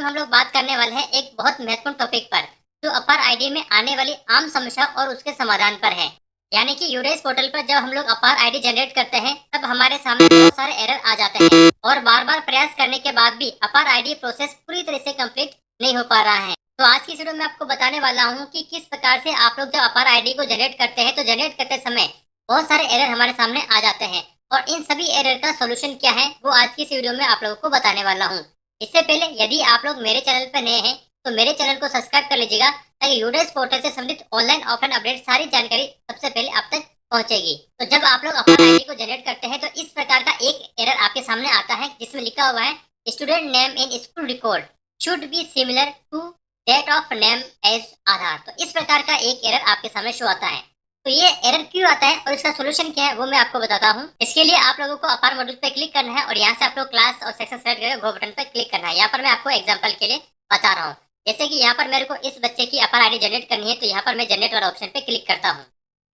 हम लोग बात करने वाले हैं एक बहुत महत्वपूर्ण टॉपिक पर, जो अपार आईडी में आने वाली आम समस्या और उसके समाधान पर है। यानी कि यूरेस पोर्टल पर जब हम लोग अपार आईडी जनरेट करते हैं, तब हमारे सामने बहुत सारे एरर आ जाते हैं और बार-बार प्रयास करने के बाद भी अपार आईडी प्रोसेस पूरी तरह से कंप्लीट नहीं हो पा रहा है। तो आज की इस वीडियो में आपको बताने वाला हूँ कि किस प्रकार से आप लोग जब अपार आईडी को जनरेट करते हैं, तो जनरेट करते समय बहुत सारे एरर हमारे सामने आ जाते हैं और इन सभी एरर का सॉल्यूशन क्या है, वो आज की इस वीडियो में आप लोगों को बताने वाला हूँ। इससे पहले यदि आप लोग मेरे चैनल पर नए हैं, तो मेरे चैनल को सब्सक्राइब कर लीजिएगा, ताकि यूडेस पोर्टल से संबंधित ऑनलाइन ऑफलाइन अपडेट सारी जानकारी सबसे पहले आप तक पहुंचेगी। तो जब आप लोग अपना आईडी को जनरेट करते हैं, तो इस प्रकार का एक एरर आपके सामने आता है, जिसमें लिखा हुआ है student name in school record should be similar to that of name as Aadhaar. तो इस प्रकार का एक एरर आपके सामने शो आता है। तो ये एरर क्यों आता है और इसका सोल्यूशन क्या है, वो मैं आपको बताता हूँ। इसके लिए आप लोगों को अपार मॉड्यूल पे क्लिक करना है और यहाँ से आप लोग क्लास और सेक्शन सेलेक्ट करके गो बटन पर क्लिक करना है। यहाँ पर मैं आपको एग्जांपल के लिए बता रहा हूँ। जैसे कि यहाँ पर मेरे को इस बच्चे की अपार आईडी जनरेट करनी है, तो यहाँ पर मैं जनरेट वाला ऑप्शन पे क्लिक करता हूँ।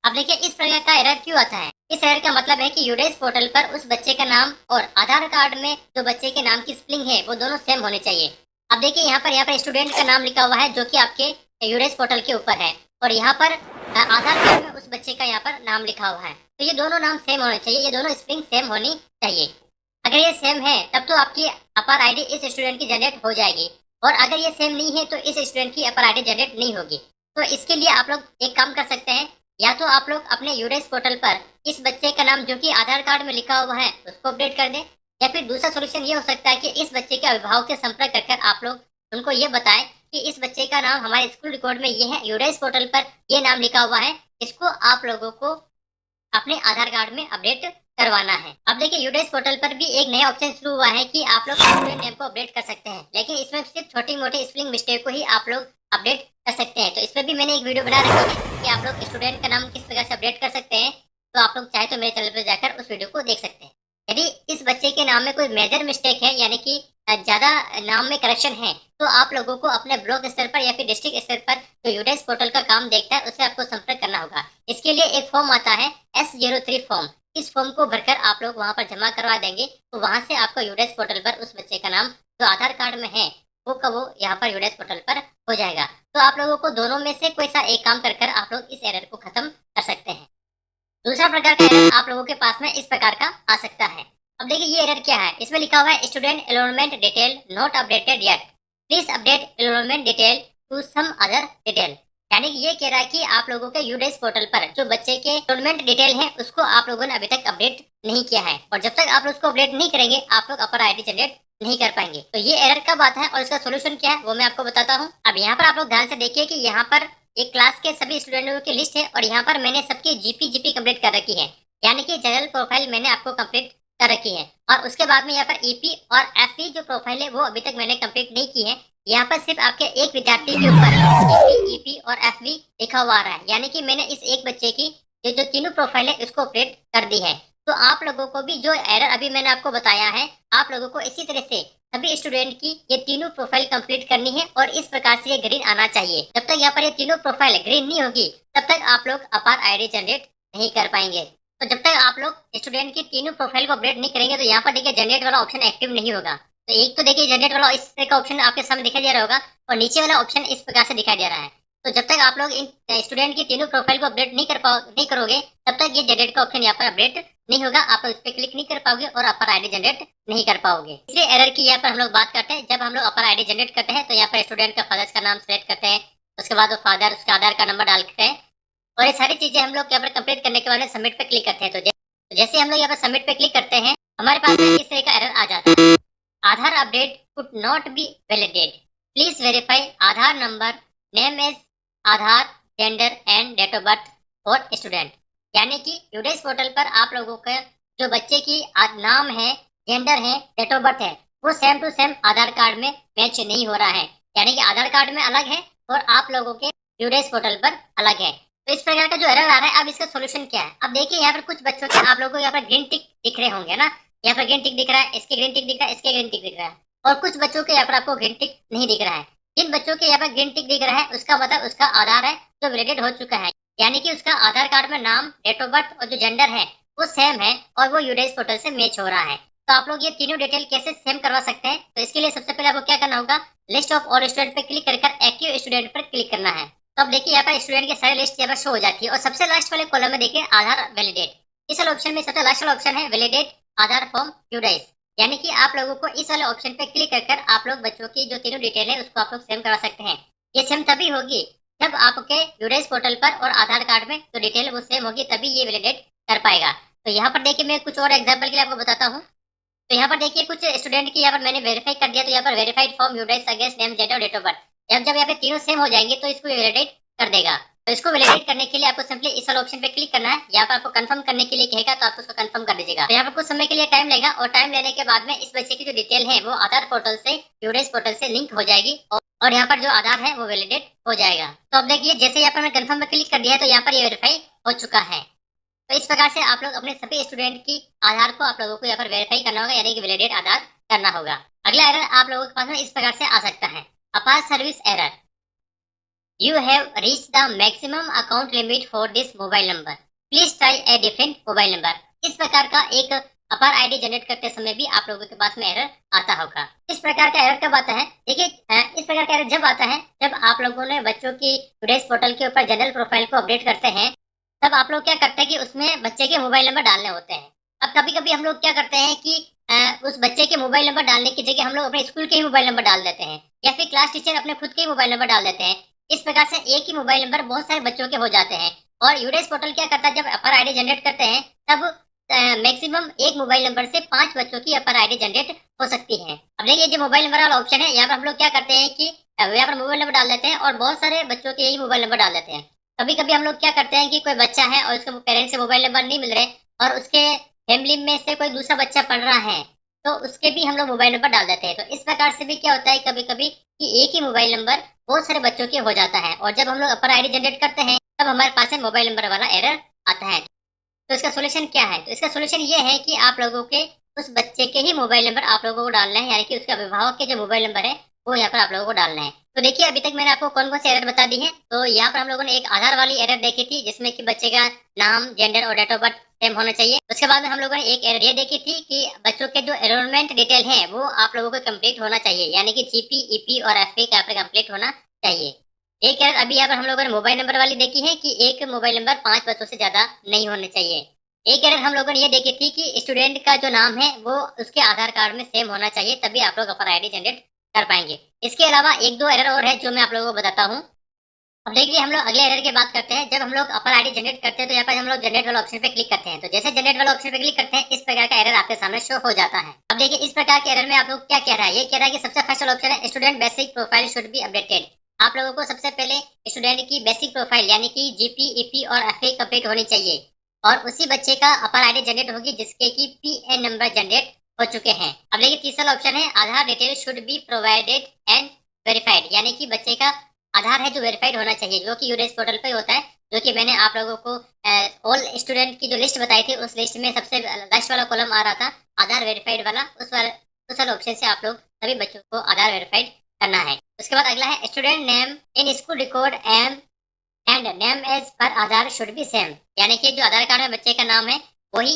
अब देखिए इस प्रकार का एरर क्यों आता है। इस एरर का मतलब है कि यूडेस पोर्टल पर उस बच्चे का नाम और आधार कार्ड में जो बच्चे के नाम की स्पेलिंग है, वो दोनों सेम होने चाहिए। अब देखिए यहाँ पर स्टूडेंट का नाम लिखा हुआ है, जो कि आपके यूडेस पोर्टल के ऊपर है, और यहाँ पर आधार कार्ड में उस बच्चे का यहाँ पर नाम लिखा हुआ है। तो ये दोनों नाम सेम होने चाहिए, ये दोनों स्पेलिंग सेम होनी चाहिए। अगर ये सेम है, तब तो आपकी अपार आईडी इस स्टूडेंट की जनरेट हो जाएगी, और अगर ये सेम नहीं है, तो इस स्टूडेंट की अपार आईडी जनरेट नहीं होगी। तो इसके लिए आप लोग एक काम कर सकते हैं, या तो आप लोग अपने यूडेस पोर्टल पर इस बच्चे का नाम जो कि आधार कार्ड में लिखा हुआ है उसको अपडेट कर दें, या फिर दूसरा सोल्यूशन ये हो सकता है कि इस बच्चे के अभिभावक से संपर्क कर आप लोग उनको ये बताएं कि इस बच्चे का नाम हमारे स्कूल रिकॉर्ड में ये है, यूडेस पोर्टल पर ये नाम लिखा हुआ है, इसको आप लोगों को अपने आधार कार्ड में अपडेट करवाना है। अब देखिए यूडेस पोर्टल पर भी एक नया ऑप्शन शुरू हुआ है कि आप लोग स्टूडेंट नेम को अपडेट कर सकते हैं, लेकिन इसमें सिर्फ छोटी मोटी स्पेलिंग मिस्टेक को ही आप लोग अपडेट कर सकते हैं। तो इसमें भी मैंने एक वीडियो बना रखी है कि आप लोग स्टूडेंट का नाम किस प्रकार से अपडेट कर सकते हैं। तो आप लोग चाहे तो मेरे चैनल पर जाकर उस वीडियो को देख सकते हैं। यदि इस बच्चे के नाम में कोई मेजर मिस्टेक है, यानी कि ज्यादा नाम में करेक्शन है, तो आप लोगों को अपने ब्लॉक स्तर पर या फिर डिस्ट्रिक्ट स्तर पर जो यूडेस पोर्टल का काम देखता है, उससे आपको संपर्क करना होगा। इसके लिए एक फॉर्म आता है S03 फॉर्म। इस फॉर्म को भरकर आप लोग वहां पर जमा करवा देंगे, तो वहां से आपको यूडेस पोर्टल पर उस बच्चे का नाम जो आधार कार्ड में है, वो का वो यहाँ पर यूडेस पोर्टल पर हो जाएगा। तो आप लोगों को दोनों में से कोई सा एक काम कर आप लोग इस एरर को खत्म कर सकते हैं। दूसरा प्रकार का एरर आप लोगों के पास में इस प्रकार का आ सकता है। अब देखिए ये एरर क्या है। इसमें लिखा हुआ है student enrolment detail not updated yet, please update enrolment detail to some other detail. यानी कि ये कह रहा है कि आप लोगों के यूडेस पोर्टल पर जो बच्चे के एनरोलमेंट डिटेल है, उसको आप लोगों ने अभी तक अपडेट नहीं किया है, और जब तक आप उसको अपडेट नहीं करेंगे, आप लोग अपर आईडी जनरेट नहीं कर पाएंगे। तो ये एरर का बात है और इसका सोल्यूशन क्या है, वो मैं आपको बताता हूँ। अब यहाँ पर आप लोग ध्यान से देखिए कि यहाँ पर एक क्लास के सभी स्टूडेंटों की लिस्ट है, और यहाँ पर मैंने सबकी जीपी कंप्लीट कर रखी है, यानी कि जनरल प्रोफाइल मैंने आपको कंप्लीट कर रखी है। और उसके बाद में यहाँ पर ईपी और एफपी जो प्रोफाइल है, वो अभी तक मैंने कंप्लीट नहीं की है। यहाँ पर सिर्फ आपके एक विद्यार्थी के ऊपर ईपी और एफबी लिखा हुआ आ रहा है, यानी कि मैंने इस एक बच्चे की जो तीनों प्रोफाइल है, इसको अपडेट कर दी है। तो आप लोगों को भी जो एरर अभी मैंने आपको बताया है, आप लोगों को इसी तरह से सभी स्टूडेंट की ये तीनों प्रोफाइल कंप्लीट करनी है, और इस प्रकार से ये ग्रीन आना चाहिए। जब तक यहाँ पर ये तीनों प्रोफाइल ग्रीन नहीं होगी, तब तक आप लोग अपार आईडी जनरेट नहीं कर पाएंगे। तो जब तक आप लोग स्टूडेंट की तीनों प्रोफाइल को अपडेट नहीं करेंगे, तो यहाँ पर देखिए जनरेट वाला ऑप्शन एक्टिव नहीं होगा। तो एक तो देखिए जनरेट वाला इस तरह का ऑप्शन आपके सामने दिखाई दे रहा होगा, और नीचे वाला ऑप्शन इस प्रकार से दिखाई दे रहा है। तो जब तक आप लोग इन स्टूडेंट की तीनों प्रोफाइल को अपडेट नहीं करोगे, तब तक ये जनरेट का ऑप्शन यहाँ पर अपडेट नहीं होगा, आप उस पर क्लिक नहीं कर पाओगे और अपर आईडी जनरेट नहीं कर पाओगे। इसलिए एरर की यहाँ पर हम लोग बात करते हैं। जब हम लोग अपर आईडी जनरेट करते हैं, तो यहाँ पर स्टूडेंट का फादर का नाम सेलेक्ट करते हैं, उसके बाद वो फादर उसका आधार का नंबर डालते हैं, और ये सारी चीजें हम लोग यहाँ पर कंप्लीट करने के बाद सबमिट पे क्लिक करते हैं। तो जैसे हम लोग यहाँ पर सबमिट पे क्लिक करते हैं, हमारे पास इस तरह का एरर आ जाता है, Aadhaar update could not be validated, please verify Aadhaar number, name as Aadhaar, gender and date of birth for student. यानी कि यूडेस पोर्टल पर आप लोगों का जो बच्चे की नाम है, जेंडर है, डेट ऑफ बर्थ है, वो same to same Aadhaar card में मैच नहीं हो रहा है। यानी कि आधार कार्ड में अलग है और आप लोगों के यूडेस पोर्टल पर अलग है। तो इस प्रकार का जो एरर आ रहा है, अब इसका सोल्यूशन क्या है। अब देखिए यहाँ पर कुछ बच्चों के आप लोगों को यहाँ पर ग्रीन टिक दिख रहे होंगे ना, यहाँ पर ग्रीन टिक दिख रहा है, इसके ग्रीन टिक दिख रहा है, इसके ग्रीन टिक दिख रहा है, और कुछ बच्चों के यहाँ पर आपको ग्रीन टिक नहीं दिख रहा है। जिन बच्चों के यहाँ पर ग्रीन टिक दिख रहा है, उसका मतलब उसका आधार है जो वैलिडेट हो चुका है, यानी कि उसका आधार कार्ड में नाम, डेट ऑफ बर्थ और जो जेंडर है वो सेम है, और वो यूडेस पोर्टल से मैच हो रहा है। तो आप लोग ये तीनों डिटेल कैसे सेम करवा सकते हैं, तो इसके लिए सबसे पहले आपको क्या करना होगा, लिस्ट ऑफ ऑल स्टूडेंट पे क्लिक कर एक्टिव स्टूडेंट पर क्लिक करना है। तो अब देखिए यहाँ पर स्टूडेंट की सारी लिस्ट यहाँ पर शो हो जाती है और सबसे लास्ट वाले कॉलम में देखिए आधार वैलिडेट। इस वाले ऑप्शन में सबसे लास्ट वाला ऑप्शन है वैलिडेट आधार फॉर्म यूडाइस, यानी कि आप लोगों को इस वाले ऑप्शन पे क्लिक कर आप लोग बच्चों की जो तीनों डिटेल है उसको आप लोग सेम करवा सकते हैं। ये सेम तभी होगी जब आपके यूडाइस पोर्टल पर और आधार कार्ड में जो डिटेल वो सेम होगी, तभी ये वैलिडेट कर पाएगा। तो यहाँ पर देखिए मैं कुछ और एग्जाम्पल के लिए आपको बताता हूँ। तो यहाँ पर देखिए कुछ स्टूडेंट की यहाँ पर मैंने वेरीफाई कर दिया, तो यहाँ पर verified form UDISE against name gender date of birth. जब यहाँ पे तीनों सेम हो जाएंगे तो इसको वैलिडेट कर देगा। तो इसको वैलिडेट करने के लिए आपको सिंपली इस वाले ऑप्शन पे क्लिक करना है। यहाँ पर आपको कंफर्म करने के लिए कहेगा तो आप उसको कंफर्म कर दीजिएगा। तो यहाँ पर कुछ समय के लिए टाइम लेगा और टाइम लेने के बाद में इस बच्चे की जो डिटेल है वो आधार पोर्टल से यूडाइस पोर्टल से लिंक हो जाएगी और यहाँ पर जो आधार है वो वैलिडेट हो जाएगा। तो अब देखिए जैसे यहाँ पर मैं कंफर्म पे क्लिक कर दिया है तो यहाँ पर ये वेरीफाई हो चुका है। तो इस प्रकार से आप लोग अपने सभी स्टूडेंट की आधार को आप लोगों को यहाँ पर वेरीफाई करना होगा, यानी कि वैलिडेट आधार करना होगा। अगला एरर आप लोगों के पास में इस प्रकार से आ सकता है, अपार service error, you have reached the maximum account limit for this mobile number, please try a different mobile number. इस प्रकार का एक अपार आईडी जनरेट करते समय भी आप लोगों के पास में एरर आता होगा। इस प्रकार का एरर कब आता है, देखिए इस प्रकार का एरर जब आता है जब आप लोगों ने बच्चों की यूडाइस पोर्टल के ऊपर जनरल प्रोफाइल को अपडेट करते हैं, तब आप लोग क्या करते हैं कि उसमें बच्चे के मोबाइल नंबर डालने होते हैं। अब कभी कभी हम लोग क्या करते हैं कि उस बच्चे के मोबाइल नंबर डालने की जगह हम लोग अपने स्कूल के ही मोबाइल नंबर डाल देते हैं, या फिर क्लास टीचर अपने खुद के ही मोबाइल नंबर डाल देते हैं। इस प्रकार से एक ही मोबाइल नंबर बहुत सारे बच्चों के हो जाते हैं। और यूडाइस पोर्टल क्या करता है, जब अपर आईडी जनरेट करते हैं तब मैक्सिमम एक मोबाइल नंबर से 5 बच्चों की अपर आईडी जनरेट हो सकती है। अब देखिए जो मोबाइल नंबर वाला ऑप्शन है, यहाँ पर हम लोग क्या करते हैं कि यहाँ पर मोबाइल नंबर डाल देते हैं और बहुत सारे बच्चों के ही मोबाइल नंबर डाल देते हैं। कभी कभी हम लोग क्या करते हैं कि कोई बच्चा है और उसके पेरेंट्स से मोबाइल नंबर नहीं मिल रहे और उसके फैमिली में से कोई दूसरा बच्चा पढ़ रहा है, तो उसके भी हम लोग मोबाइल नंबर डाल देते हैं। तो इस प्रकार से भी क्या होता है कभी कभी कि एक ही मोबाइल नंबर बहुत सारे बच्चों के हो जाता है, और जब हम लोग अपर आईडी जनरेट करते हैं तब हमारे पास में मोबाइल नंबर वाला एरर आता है। तो इसका सोल्यूशन क्या है, तो इसका सोल्यूशन ये है कि आप लोगों के उस बच्चे के ही मोबाइल नंबर आप लोगों को डालना है, यानी कि उसके अभिभावक के जो मोबाइल नंबर है वो यहाँ पर आप लोगों को डालना है। तो देखिए अभी तक मैंने आपको कौन कौन से एरर बता दी है। तो यहाँ पर हम लोगों ने एक आधार वाली एरर देखी थी जिसमें कि बच्चे का नाम, जेंडर और डेट ऑफ बर्थ सेम होना चाहिए। उसके बाद में हम लोगों ने एक एरर ये देखी थी कि बच्चों के जो एनरोलमेंट डिटेल है वो आप लोगों को कंप्लीट होना चाहिए, यानी कि जीपी, ईपी और एफपी का कंप्लीट होना चाहिए। एक एरर अभी यहाँ पर हम लोगों ने मोबाइल नंबर वाली देखी है कि एक मोबाइल नंबर 5 बच्चों से ज्यादा नहीं होने चाहिए। एक एरर हम लोगों ने ये देखी थी कि स्टूडेंट का जो नाम है वो उसके आधार कार्ड में सेम होना चाहिए, तभी आप लोग अपर आईडी जनरेट कर पाएंगे। इसके अलावा एक दो एरर और है जो मैं आप लोगों को बताता हूँ। अब देखिए हम लोग अगले एरर की बात करते हैं। जब हम लोग अपर आईडी जनरेट करते हैं तो यहाँ पर हम लोग जनरेट वाला ऑप्शन पे क्लिक करते हैं। तो जैसे जनरेट वाला ऑप्शन पे क्लिक करते हैं इस प्रकार का एरर आपके सामने शो हो जाता है। अब देखिए इस प्रकार के एरर में आप लोग क्या कह रहा है, ये कह रहा है कि सबसे फर्स्ट वाला ऑप्शन है student basic profile should be updated. आप लोगों को सबसे पहले स्टूडेंट की बेसिक प्रोफाइल यानी कि जीपी, ईपी और एफए कंप्लीट होनी चाहिए, और उसी बच्चे का अपर आईडी जनरेट होगी जिसके की पीएन नंबर जनरेट हो चुके हैं। अब देखिए तीसरा ऑप्शन है Aadhaar detail should be provided and verified, यानी कि बच्चे का आधार है जो वेरीफाइड होना चाहिए, जो कि यूडाइस पोर्टल पे होता है, जो कि मैंने आप लोगों को ऑल स्टूडेंट की जो लिस्ट बताई थी उस लिस्ट में सबसे लास्ट वाला कॉलम आ रहा था आधार वेरीफाइड वाला, उस वाले ऑप्शन से आप लोग सभी बच्चों को आधार वेरीफाइड करना है। उसके बाद अगला है student name in school record and name as per Aadhaar should be same, यानी कि जो आधार कार्ड में बच्चे का नाम है वही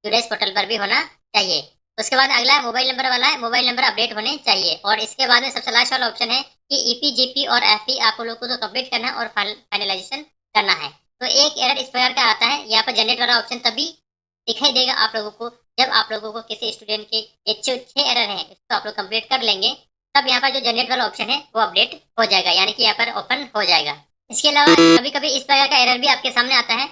यूडाइस पोर्टल पर भी होना चाहिए। उसके बाद अगला मोबाइल नंबर वाला है, मोबाइल नंबर अपडेट होने चाहिए। और इसके बाद में सबसे लास्ट वाला ऑप्शन है कि ईपी, जीपी और एफपी आप लोगों को तो कंप्लीट करना है और फाइनलाइजेशन करना है। तो एक एरर इस प्रकार का आता है, यहाँ पर जनरेट वाला ऑप्शन तभी दिखाई देगा आप लोगों को जब आप लोगों को किसी स्टूडेंट के ये 6 एरर है इसको आप लोग कंप्लीट कर लेंगे, तब यहाँ पर जो जनरेट वाला ऑप्शन है वो अपडेट हो जाएगा, यानी कि यहाँ पर ओपन हो जाएगा। इसके अलावा कभी कभी इस प्रकार का एरर भी आपके सामने आता है,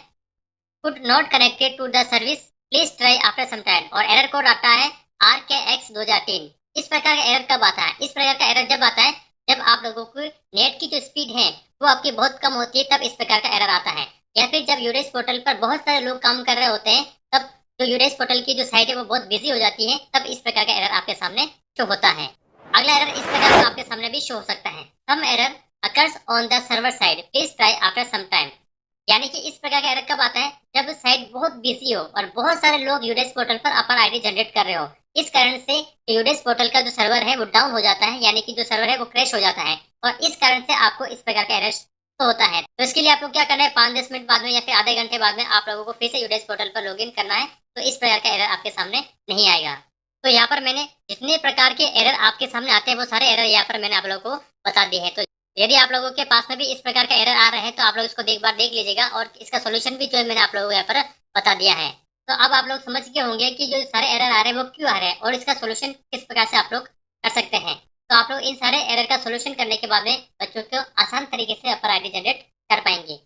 could not connected to the service, please try after some time, और एरर कोड आता है RKX 2003। इस प्रकार का एरर कब आता है, इस प्रकार का एरर जब आता है जब आप लोगों को नेट की जो स्पीड है वो आपकी बहुत कम होती है, तब इस प्रकार का एरर आता है। या फिर जब यूडाइस पोर्टल पर बहुत सारे लोग काम कर रहे होते हैं तब जो यूडाइस पोर्टल की जो साइट है वो बहुत बिजी हो जाती है, तब इस प्रकार का एरर आपके सामने शो होता है। अगला एरर इस प्रकार का आपके सामने भी शो हो सकता है, some error occurs on the server side, please try after some time, यानी कि इस प्रकार का एरर कब आता है जब साइट बहुत बिजी हो और बहुत सारे लोग यूडाइस पोर्टल पर अपर आईडी जनरेट कर रहे हो। इस कारण से यूडाइस पोर्टल का जो सर्वर है वो डाउन हो जाता है, यानी कि जो सर्वर है वो क्रैश हो जाता है, और इस कारण से आपको इस प्रकार का एरर होता है। तो इसके लिए आप लोग क्या करना है, 5-10 मिनट बाद में या फिर आधे घंटे बाद में आप लोगों को फिर से यूडेस पोर्टल पर लॉगिन करना है, तो इस प्रकार का एरर आपके सामने नहीं आएगा। तो यहाँ पर मैंने जितने प्रकार के एरर आपके सामने आते हैं वो सारे एरर यहाँ पर मैंने आप लोगों को बता दिए हैं। तो यदि आप लोगों के पास में भी इस प्रकार का एरर आ रहे हैं तो आप लोग इसको एक बार देख लीजिएगा, और इसका सोल्यूशन भी जो है मैंने आप लोगों को यहाँ पर बता दिया है। तो अब आप लोग समझ गए होंगे कि जो सारे एरर आ रहे हैं वो क्यों आ रहे हैं और इसका सोल्यूशन किस प्रकार से आप लोग कर सकते हैं। तो आप लोग इन सारे एरर का सोल्यूशन करने के बाद में बच्चों को आसान तरीके से अपर आईडी जनरेट कर पाएंगे।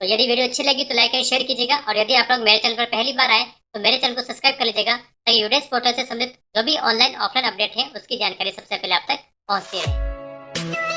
तो यदि वीडियो अच्छी लगी तो लाइक एंड शेयर कीजिएगा, और यदि आप लोग मेरे चैनल पर पहली बार आए तो मेरे चैनल को सब्सक्राइब कर लीजिएगा, ताकि यूडेस पोर्टल से संबंधित जो भी ऑनलाइन ऑफलाइन अपडेट है उसकी जानकारी सबसे पहले आप तक पहुंचती रहे।